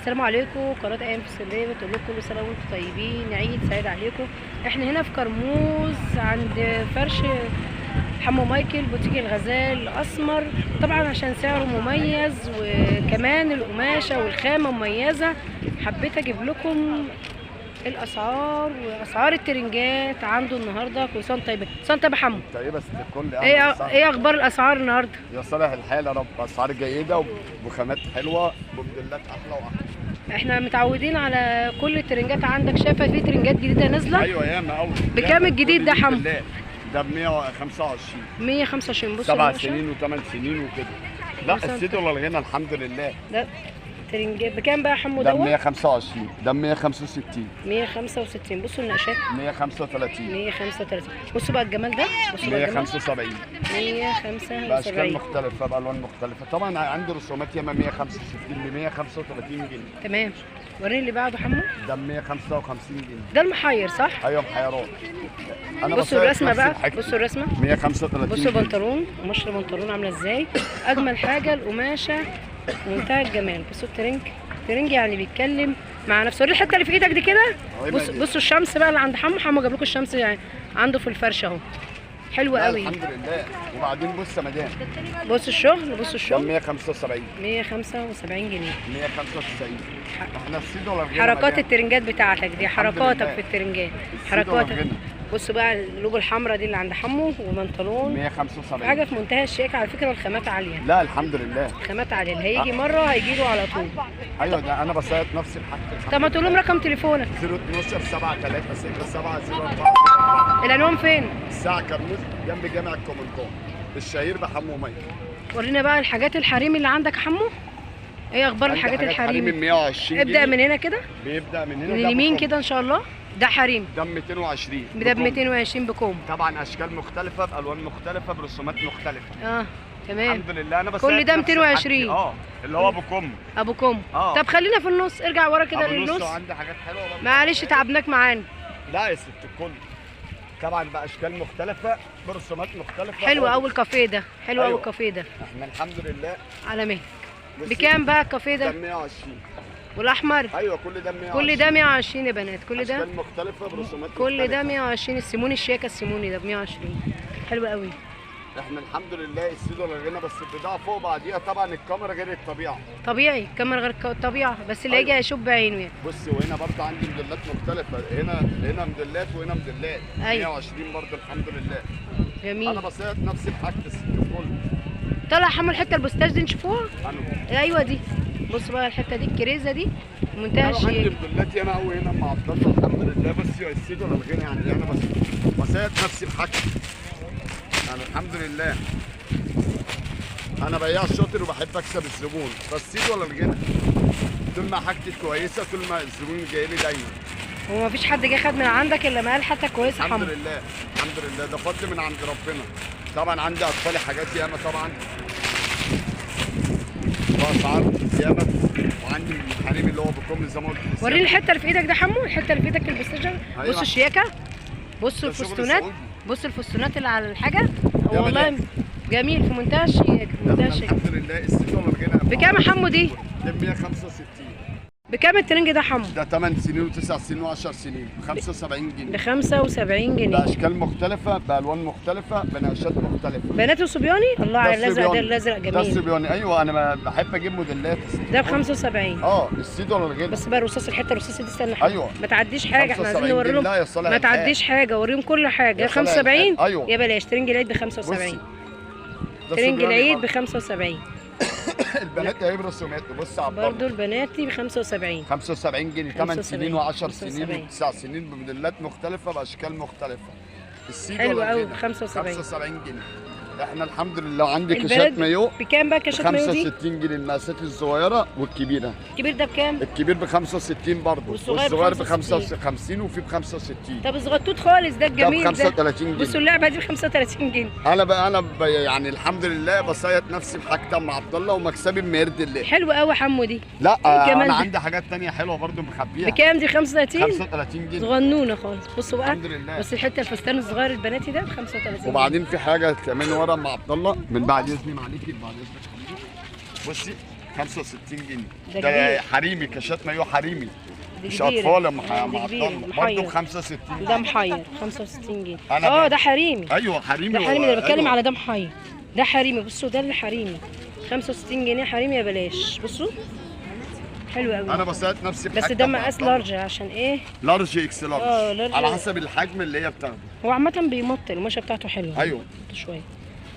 السلام عليكم. قناه ايام في اسكندريه بتقول لكم كل سنه وانتم طيبين، عيد سعيد عليكم. احنا هنا في كرموز عند فرش حمو مايكل بوتيك الغزال الاسمر، طبعا عشان سعره مميز وكمان القماشه والخامه مميزه. حبيت اجيب لكم الاسعار واسعار الترنجات عنده النهارده. كل سنه طيبه، سنه طيبه حمو. طيبه ست الكل. ايه اخبار الاسعار النهارده؟ يا صالح الحال يا رب، اسعار جيده وبخامات حلوه وموديلات احلى واحلى. احنا متعودين على كل الترنجات عندك، شايفه في ترنجات جديده نازله. ايوه ياما قوي. بكام الجديد ده حمو؟ ده ب 125. 125. بص 7 سنين و8 سنين وكده. لا السيد ولا الغنى الحمد لله. ده ترنجات بكام بقى يا حمو ده دوت؟ 125. ده 165. 165. بصوا النقشات 135. 135. بصوا بقى الجمال ده، بصوا بقى الجمال 175. 175 باشكال مختلفه بالوان مختلفه. طبعا عندي رسومات ياما 165 ب 135 جنيه. تمام. وريني اللي بعده حمو. ده 155 جنيه. ده المحير صح؟ ايوه محيرات. بصوا الرسمه بقى، بصوا الرسمه 135. بصوا البنطلون، قماشه البنطلون عامله ازاي. اجمل حاجه القماشه منتهى الجمال. بصوا الترنج يعني بيتكلم مع نفسه. وري الحته اللي في ايدك دي كده. بصوا الشمس بقى اللي عند حمو جاب لكم الشمس يعني عنده في الفرشه اهو، حلوه قوي الحمد لله. وبعدين بص يا مدام، بصوا الشغل 175. 175 جنيه. 195. احنا السيد ولا الغنى. حركات الترنجات بتاعتك دي، حركاتك في الترنجات، حركاتك. بصوا بقى اللوجو الحمراء دي اللي عند حمو وبنطلون 175. حاجه في منتهى الشياكه على فكره، والخامات عاليه. لا الحمد لله خامات عاليه، اللي هيجي مره هيجي له على طول. ايوه ده انا بسيط نفسي بحاجتي. طب ما تقول لهم رقم تليفونك. 012 73 6704. العنوان فين؟ الساعه كرموز جنب جامع الكومنتون الشهير بحمو مايكل. ورينا بقى الحاجات الحريمي اللي عندك يا حمو. ايه اخبار الحاجات الحريمي؟ من 120 ابدا من هنا كده، بيبدا من هنا من اليمين كده ان شاء الله. ده حريم. ده 220. ده ب 220 بكوم. طبعا اشكال مختلفه بالوان مختلفه برسومات مختلفه. تمام الحمد لله. انا بس كل ده 220. اللي هو ابو كم. ابو كم. طب خلينا في النص، ارجع ورا كده للنص. عندي حاجات حلوه برضه. معلش تعبناك معانا. لا يا ست الكل. طبعا باشكال مختلفه برسومات مختلفه. حلو قوي الكافيه ده، حلو قوي الكافيه ده. احنا الحمد لله على مهلك. بكام بقى الكافيه ده؟ ده 120. والاحمر؟ ايوه كل ده 120. كل ده 120 يا بنات. كل ده اشكال مختلفه برسومات كل ده 120. السيموني الشياكه السيموني ده ب 120. حلو قوي. احنا الحمد لله السيد ولا الغنى، بس البضاعه فوق بعضيها. طبعا الكاميرا غير الطبيعه. طبيعي الكاميرا غير الطبيعه، بس اللي يجي هيشوف بعينه يعني. بصي وهنا برضه عندي موديلات مختلفه. هنا موديلات وهنا موديلات. 120 برضه الحمد لله. جميل. انا بسيط نفسي بحاجه الست الكل. طلع حمل الحته البوستاج دي نشوفوها. ايوه دي. بص بقى الحته دي الكريزه دي منتهى الشياكه. عندي موديلات ياما قوي هنا مع عبد الله الحمد لله. بس يا السيد ولا الغنى يعني انا بسيط نفسي بحاجتي يعني الحمد لله. انا بياع شاطر وبحب اكسب الزبون، فالسيد ولا الغنى طول ما حاجتي كويسه طول ما الزبون جاي لي دايما. هو مفيش حد جه خد من عندك الا ما قال حاجتك كويسه يا حمو. الحمد لله الحمد لله، ده فضل من عند ربنا. طبعا عندي اطفالي حاجات ياما طبعا واسعار ياما، وعندي الحريم اللي هو بكم زي ما قلت. وريني الحته اللي في ايدك ده حمو، الحته اللي في ايدك البوستاج. بصوا الشياكه، بصوا الفستونات، بصوا الفستونات اللي على الحاجه. والله جميل في منتهى الشياكه، منتهى الشياكه. الحمد لله. الست ولا الغنى بكام يا حمو دي؟ ده 165. بكام الترنج ده حمو؟ ده 8 سنين و9 سنين و10 سنين ب 75 جنيه. ب 75 جنيه. باشكال مختلفه بالوان مختلفه بنقشات مختلفه. بنات وصبياني. الله على الازرق ده، الازرق جميل. ده الصبياني. ايوه انا بحب اجيب موديلات. ده ب 75. السيد ولا الغنى. بس بقى الرصاص، الحته الرصاصي دي استنى. ايوه ما تعديش حاجه، احنا عايزين نوري لهم. ما تعديش حاجه، وريهم كل حاجه. 75. ايوه يا بلاش ترنج العيد ب 75. ترنج العيد ب 75. البنات هي برسومات. بص على برضه البنات ب 75. 75 جنيه. 8 سنين و10 سنين و9 سنين بموديلات مختلفه باشكال مختلفه. السيد حلو ولا قوي ب 75. 75 جنيه. احنا الحمد لله. عندي كاشات مايو. بكام بقى كاشات مايو دي؟ 65 جنيه المقاسات الصغيره والكبيره. الكبير ده بكام؟ الكبير ب 65 برضه، والصغير ب 55 وفي ب 65. طب الصغنطوط خالص ده الجميل ده ب 35 جنيه. بصوا اللعبه دي ب 35 جنيه. انا يعني الحمد لله بسيط نفسي بحاجتي مع عبد الله ومكسبي بميرد الله. حلو قوي حمو دي. لا انا عندي حاجات ثانيه حلوه برضه مخبيها. بكام دي؟ 35. 35 جنيه صغنونه خالص. بصوا بقى الحمد لله. بص الحته الفستان الصغير البناتي ده ب 35. وبعدين في حاجه كمان ورا مع عبد الله من بعد اذني معليكي، بعد اذنك حبيبي. بصي 65 جنيه. ده ده كبير. حريمي، كاشات مايو حريمي، دي مش كبيرة. اطفال يا ده عم عبد كبير، الله، محير. برضه ب 65. ده محير 65 جنيه. أنا اه بقى- ده حريمي. ايوه حريمي. ده حريمي، انا بتكلم أيوة. على ده محير. ده حريمي، بصوا ده اللي حريمي 65 جنيه حريمي يا بلاش. بصوا حلو قوي. انا بساعد نفسي بس بحاجة ده أم مقاس عبد الله. لارج عشان ايه؟ لارج اكس لارج، لارج. على حسب الحجم اللي هي بتاخده. هو عامة بيمط، القماشة بتاعته حلوة. ايوه. شوية.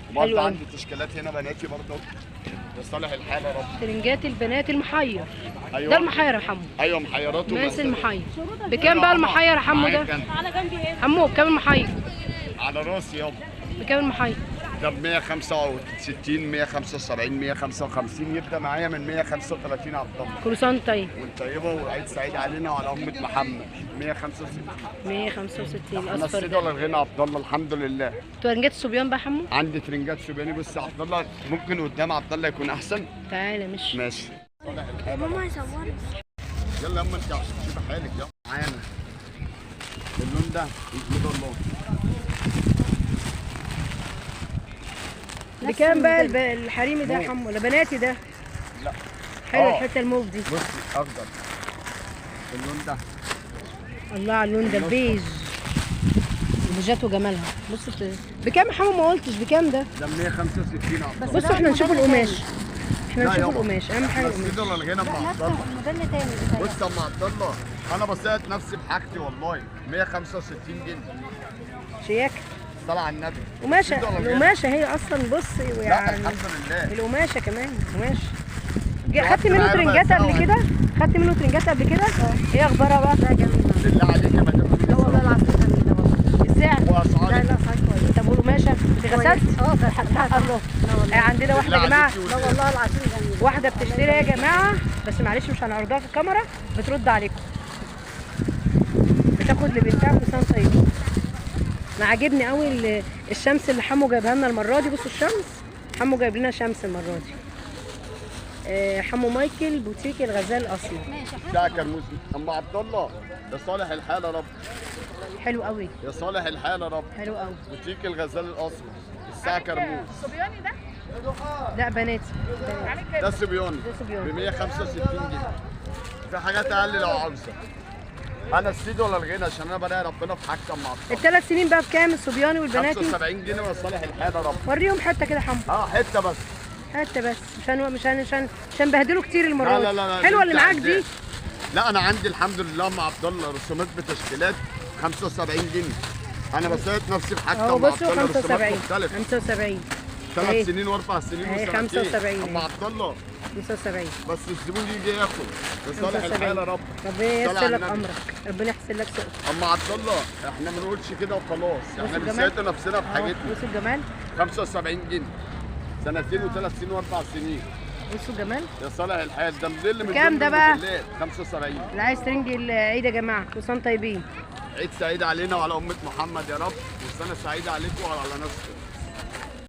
حلو برضه أوي. عندي تشكيلات هنا بناتي برضه لصالح الحال يا رب. ترنجات البنات المحير. ايوه ده المحير يا حمو. ايوه محيرات مقاس ومقاسات. المحير. بكام بقى المحير يا حمو ده؟ على جنبي ايه؟ حمو بكام المحير؟ على راسي يابا. بكام المحير؟ ده ب 165 175 155، يبدا معايا من 135 عبد الله. كل سنة وأنت طيب. وانت طيبه وعيد سعيد علينا وعلى امه محمد. 165. 165 احنا الاصفر السيد ده. ولا الغنى عبد الله الحمد لله. ترنجات الصبيان بقى يا حمو؟ عندي ترنجات شوباني. بص يا عبد الله، ممكن قدام عبد الله يكون احسن. تعالى مش ماشي. ماما يصورني. يلا يا اما انت شوف حالك يلا معانا. اللون ده يجيب الله. بكام بقى الحريمي ده يا حمو ولا بناتي ده؟ لا. حلو الحته الموف دي. بصي اخضر. اللون ده الله على اللون ده البيج. البيجات وجمالها. بصوا بكام يا حمو؟ ما قلتش بكام ده. ده 165 عبد الله. بصوا احنا نشوف القماش. احنا لا نشوف يابا. القماش اهم حاجه القماش. السيد ولا الغنى ام عبد الله. موديل تاني. بص يا ام عبد الله، انا بساعد نفسي بحاجتي والله. 165 جنيه. شياكه. صلاه على النبي. قماشه. السيد ولا الغنى؟ القماشه هي اصلا بص لا يعني الحمد لله. القماشه كمان قماشه. انت خدت منه معايا بقى ترنجات قبل سوا. كده؟ خدت منه ترنجات قبل كده؟ ايه اخبارها بقى؟ لا جميلة. بالله عليك يا مدام. لا والله العظيم جميلة والله. السعر؟ لا واسعارك. لا صحيح كويس. طب والقماشه غسلت؟ اه فرحتها. الله. لا والله. عندنا واحده يا جماعه، بالله لا عليك والله العظيم جميلة. واحده بتشتري يا جماعه، بس معلش مش هنعرضها في الكاميرا، بترد عليكم. بتاخد لبنتها كل سنه طيبه. انا عاجبني قوي الشمس اللي حمو جايبها لنا المره دي. بصوا الشمس، حمو جايب لنا شمس المره دي. حمو مايكل بوتيك الغزال الاسمر. ده كرموز. ام عبد الله يا صالح الحال يا رب. حلو قوي. يا صالح الحال يا رب. حلو قوي. بوتيك الغزال الاسمر الساعه كرموز. لا بناتي. ده صبياني ده صبياني. ب 165 جنيه. في حاجات اقل لو عاوزه. انا السيد ولا الغنى عشان انا براقي ربنا في حاجتي ام عبد الله. ال3 سنين بقى بكام الصبياني والبناتي؟ 75 جنيه يا صالح الحال يا رب. وريهم حته كده حمو. حته بس. حته بس مش هنبهدله كتير المره لا لا دي. لا حلوه اللي انت معاك دي. عداد. لا انا عندي الحمد لله ام عبد الله رسومات بتشكيلات 75 جنيه. انا بساعد نفسي في حاجتي اهو ام عبد بصوا الله رسومات 75 مختلفه. 75 3 اهي. سنين و4 سنين اهي وسنتين. 75 ام عبد الله 75 بس الزبون يجي ياخد. يا صالح الحال يا رب. ربنا ييسر صلى على لك النبي. امرك، ربنا يحسن لك سوقك. اما عبد الله احنا ما بنقولش كده وخلاص، احنا الجمال. بنساعد نفسنا في اهو حاجتنا. بصوا الجمال. 75 جنيه. سنتين وثلاث سنين واربع سنين. بصوا الجمال. يا صالح الحال ده موديل من كام ضمن ده بقى؟ الموديلات. 75. اللي عايز ترنج العيد يا جماعه كل سنه طيبين. عيد سعيد علينا وعلى امه محمد يا رب، وسنه سعيده عليكم وعلى نفسكم.